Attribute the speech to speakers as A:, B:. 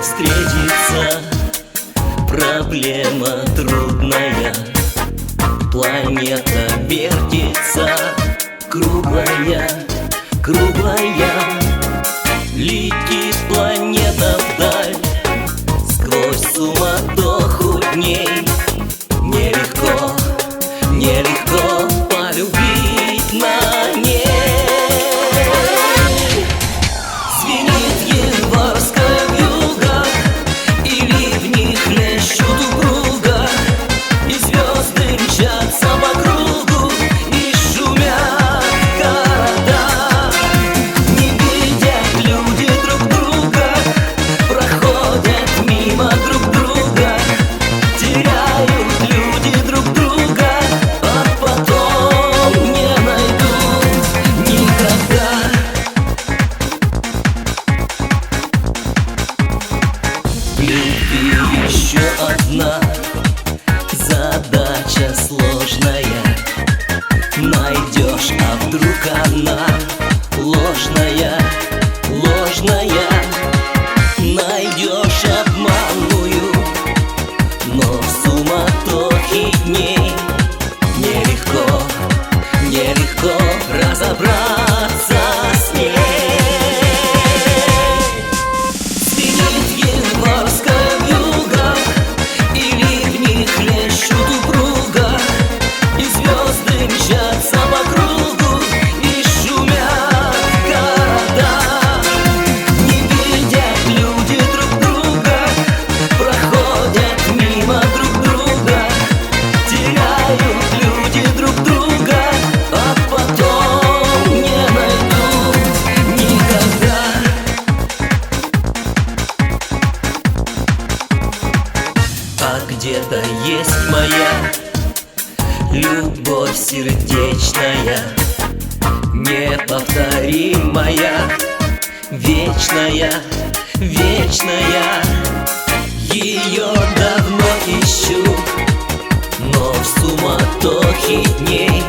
A: встретиться. Проблема трудная, планета вертится, круглая, круглая. Летит планета вдаль, сквозь суматоху дней. Нелегко, нелегко полюбить на ней. Звенит январская вьюга, и ливни хлещут у друга, и звезды мчатся по кругу, и шумят города. Не видят люди друг друга, проходят мимо друг друга, теряют люди друг друга, а потом не найдут никогда. Любви еще одна задача сложная. Найдешь, а вдруг она ложная, ложная. Найдешь обманную, но в суматохе дней нелегко, нелегко разобраться с ней. Звенит январская вьюга, и ливни хлещут упруга, и звезды мчатся по кругу, и шумят города. Не видят люди друг друга, проходят мимо друг друга, теряют люди друг друга, а потом не найдут никогда. А где-то есть моя любовь сердечная, неповторимая, вечная, вечная. Ее давно ищу, но в суматохе дней